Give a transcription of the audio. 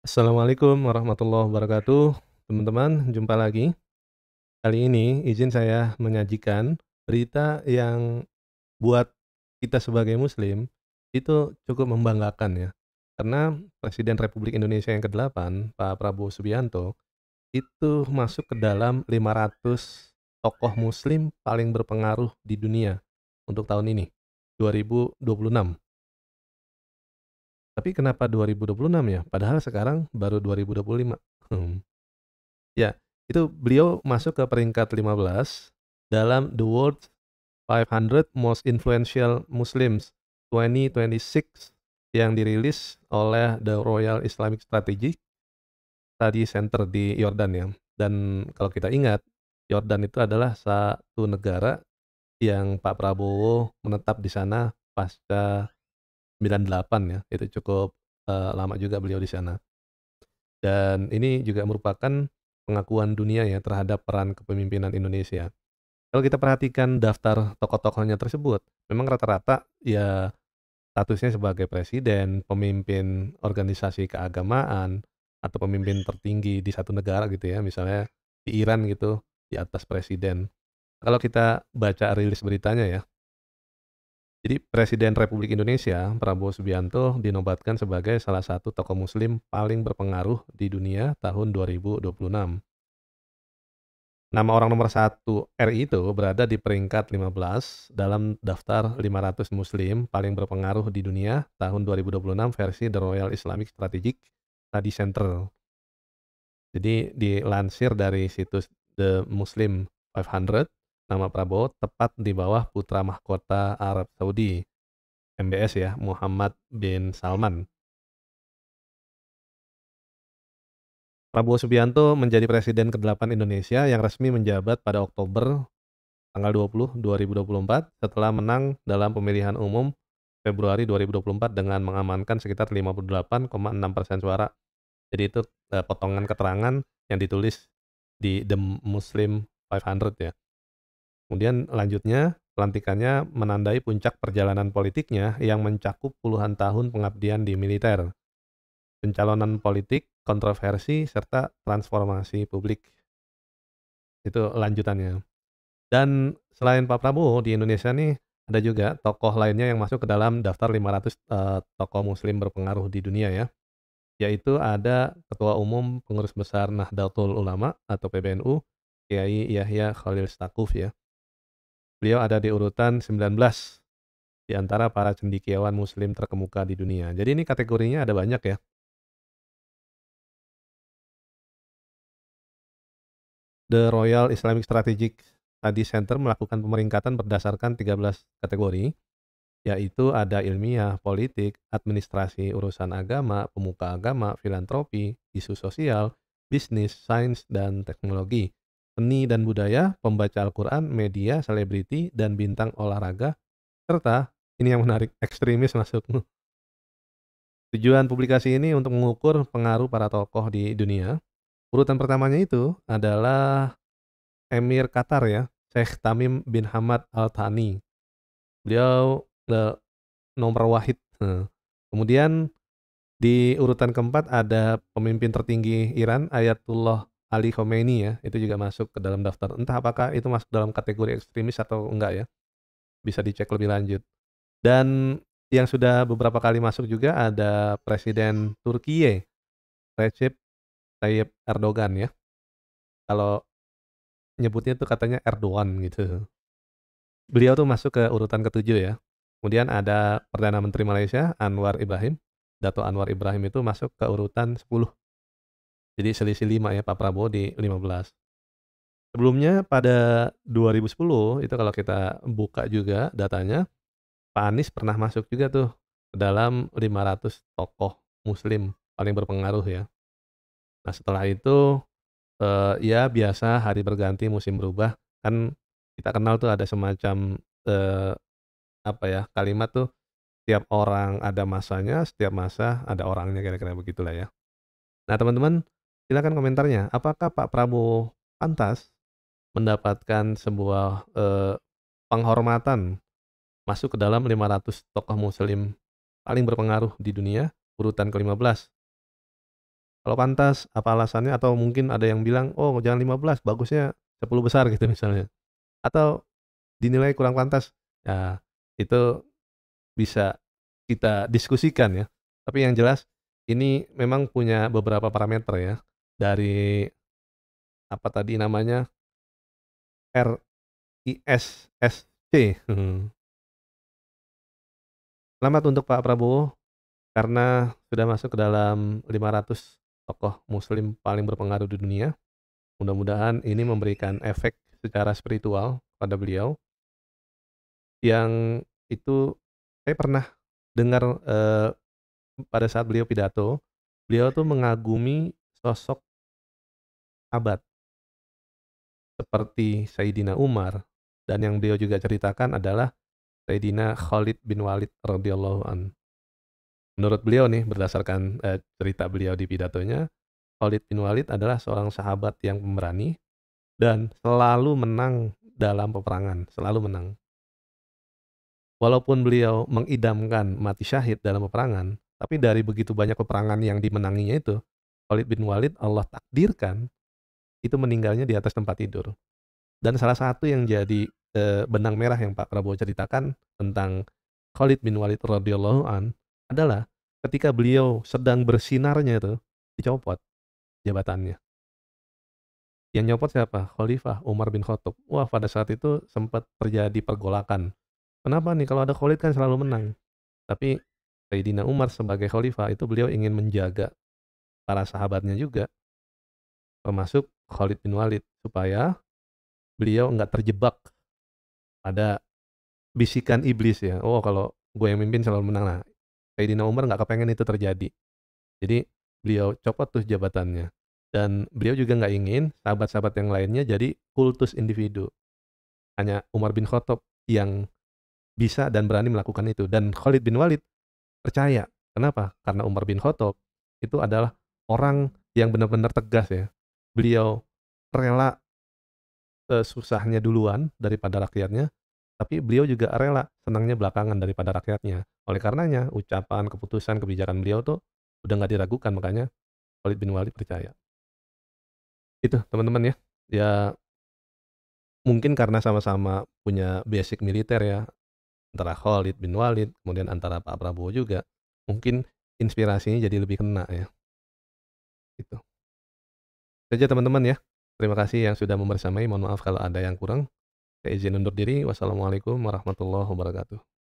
Assalamualaikum warahmatullahi wabarakatuh. Teman-teman, jumpa lagi. Kali ini izin saya menyajikan berita yang buat kita sebagai muslim itu cukup membanggakan ya. Karena Presiden Republik Indonesia yang ke-8, Pak Prabowo Subianto, itu masuk ke dalam 500 tokoh muslim paling berpengaruh di dunia untuk tahun ini, 2026. Tapi kenapa 2026 ya? Padahal sekarang baru 2025. Ya, itu beliau masuk ke peringkat 15 dalam The World's 500 Most Influential Muslims 2026 yang dirilis oleh The Royal Islamic Strategic Study Center di Yordan ya. Dan kalau kita ingat, Yordan itu adalah satu negara yang Pak Prabowo menetap di sana pasca 98 ya. Itu cukup lama juga beliau di sana. Dan ini juga merupakan pengakuan dunia ya terhadap peran kepemimpinan Indonesia. Kalau kita perhatikan daftar tokoh-tokohnya tersebut, memang rata-rata ya statusnya sebagai presiden, pemimpin organisasi keagamaan, atau pemimpin tertinggi di satu negara gitu ya, misalnya di Iran gitu, di atas presiden. Kalau kita baca rilis beritanya ya, jadi Presiden Republik Indonesia, Prabowo Subianto, dinobatkan sebagai salah satu tokoh muslim paling berpengaruh di dunia tahun 2026. Nama orang nomor satu RI itu berada di peringkat 15 dalam daftar 500 muslim paling berpengaruh di dunia tahun 2026 versi The Royal Islamic Strategic Study Center. Jadi dilansir dari situs The Muslim 500, nama Prabowo tepat di bawah putra mahkota Arab Saudi, MBS ya, Muhammad bin Salman. Prabowo Subianto menjadi presiden ke-8 Indonesia yang resmi menjabat pada Oktober tanggal 20, 2024 setelah menang dalam pemilihan umum Februari 2024 dengan mengamankan sekitar 58,6% suara. Jadi itu potongan keterangan yang ditulis di The Muslim 500 ya. Kemudian lanjutnya, pelantikannya menandai puncak perjalanan politiknya yang mencakup puluhan tahun pengabdian di militer, pencalonan politik, kontroversi, serta transformasi publik. Itu lanjutannya. Dan selain Pak Prabowo di Indonesia nih, ada juga tokoh lainnya yang masuk ke dalam daftar 500 tokoh muslim berpengaruh di dunia ya, yaitu ada Ketua Umum Pengurus Besar Nahdlatul Ulama atau PBNU, Kiai Yahya Khalil Stakuf ya. Beliau ada di urutan 19 di antara para cendekiawan muslim terkemuka di dunia. Jadi ini kategorinya ada banyak ya. The Royal Islamic Strategic Study Center melakukan pemeringkatan berdasarkan 13 kategori. Yaitu ada ilmiah, politik, administrasi, urusan agama, pemuka agama, filantropi, isu sosial, bisnis, sains, dan teknologi, seni dan budaya, pembaca Al-Quran, media, selebriti, dan bintang olahraga, serta, ini yang menarik, ekstremis masuk. Tujuan publikasi ini untuk mengukur pengaruh para tokoh di dunia. Urutan pertamanya itu adalah Emir Qatar ya, Sheikh Tamim bin Hamad Al Thani. Beliau nomor wahid. Kemudian di urutan keempat ada pemimpin tertinggi Iran, Ayatullah Ali Khomeini ya, itu juga masuk ke dalam daftar. Entah apakah itu masuk dalam kategori ekstremis atau enggak ya, bisa dicek lebih lanjut. Dan yang sudah beberapa kali masuk juga ada Presiden Turkiye, Recep Tayyip Erdogan ya. Kalau nyebutnya tuh katanya Erdogan gitu. Beliau tuh masuk ke urutan ketujuh ya. Kemudian ada Perdana Menteri Malaysia, Anwar Ibrahim. Dato' Anwar Ibrahim itu masuk ke urutan 10. Jadi selisih 5 ya, Pak Prabowo di 15. Sebelumnya pada 2010 itu kalau kita buka juga datanya, Pak Anies pernah masuk juga tuh ke dalam 500 tokoh muslim paling berpengaruh ya. Nah setelah itu, ya biasa hari berganti musim berubah, kan kita kenal tuh ada semacam, eee, apa ya, kalimat tuh, "Setiap orang ada masanya, setiap masa ada orangnya," kira-kira begitulah ya. Nah teman-teman, silakan komentarnya, apakah Pak Prabowo pantas mendapatkan sebuah, penghormatan masuk ke dalam 500 tokoh muslim paling berpengaruh di dunia, urutan ke-15? Kalau pantas, apa alasannya? Atau mungkin ada yang bilang, "Oh, jangan 15, bagusnya 10 besar," gitu misalnya. Atau dinilai kurang pantas. Ya, itu bisa kita diskusikan ya. Tapi yang jelas ini memang punya beberapa parameter ya, dari apa tadi namanya, RISSC. Selamat untuk Pak Prabowo karena sudah masuk ke dalam 500 tokoh muslim paling berpengaruh di dunia. Mudah-mudahan ini memberikan efek secara spiritual pada beliau, yang itu saya pernah dengar, pada saat beliau pidato, beliau tuh mengagumi sosok sahabat seperti Sayyidina Umar, dan yang beliau juga ceritakan adalah Sayyidina Khalid bin Walid radhiyallahu an. Menurut beliau nih berdasarkan, cerita beliau di pidatonya, Khalid bin Walid adalah seorang sahabat yang pemberani dan selalu menang dalam peperangan, selalu menang. Walaupun beliau mengidamkan mati syahid dalam peperangan, tapi dari begitu banyak peperangan yang dimenanginya itu, Khalid bin Walid Allah takdirkan itu meninggalnya di atas tempat tidur. Dan salah satu yang jadi, benang merah yang Pak Prabowo ceritakan tentang Khalid bin Walid radhiyallahu an, adalah ketika beliau sedang bersinarnya itu, dicopot jabatannya. Yang nyopot siapa? Khalifah Umar bin Khattab. Wah, pada saat itu sempat terjadi pergolakan. Kenapa nih? Kalau ada Khalid kan selalu menang. Tapi Sayyidina Umar sebagai khalifah itu beliau ingin menjaga para sahabatnya juga, termasuk Khalid bin Walid, supaya beliau nggak terjebak pada bisikan iblis ya, "Oh, kalau gue yang mimpin selalu menang." Nah, Sayyidina Umar nggak kepengen itu terjadi. Jadi beliau copot tuh jabatannya. Dan beliau juga nggak ingin sahabat-sahabat yang lainnya jadi kultus individu. Hanya Umar bin Khattab yang bisa dan berani melakukan itu. Dan Khalid bin Walid percaya. Kenapa? Karena Umar bin Khattab itu adalah orang yang benar-benar tegas ya. Beliau rela, susahnya duluan daripada rakyatnya, tapi beliau juga rela senangnya belakangan daripada rakyatnya. Oleh karenanya ucapan, keputusan, kebijakan beliau tuh udah nggak diragukan, makanya Khalid bin Walid percaya. Itu teman-teman ya. Ya mungkin karena sama-sama punya basic militer ya, antara Khalid bin Walid, kemudian antara Pak Prabowo juga, mungkin inspirasinya jadi lebih kena ya, gitu. Itu aja teman-teman ya. Terima kasih yang sudah membersamai, mohon maaf kalau ada yang kurang. Saya izin undur diri, wassalamualaikum warahmatullahi wabarakatuh.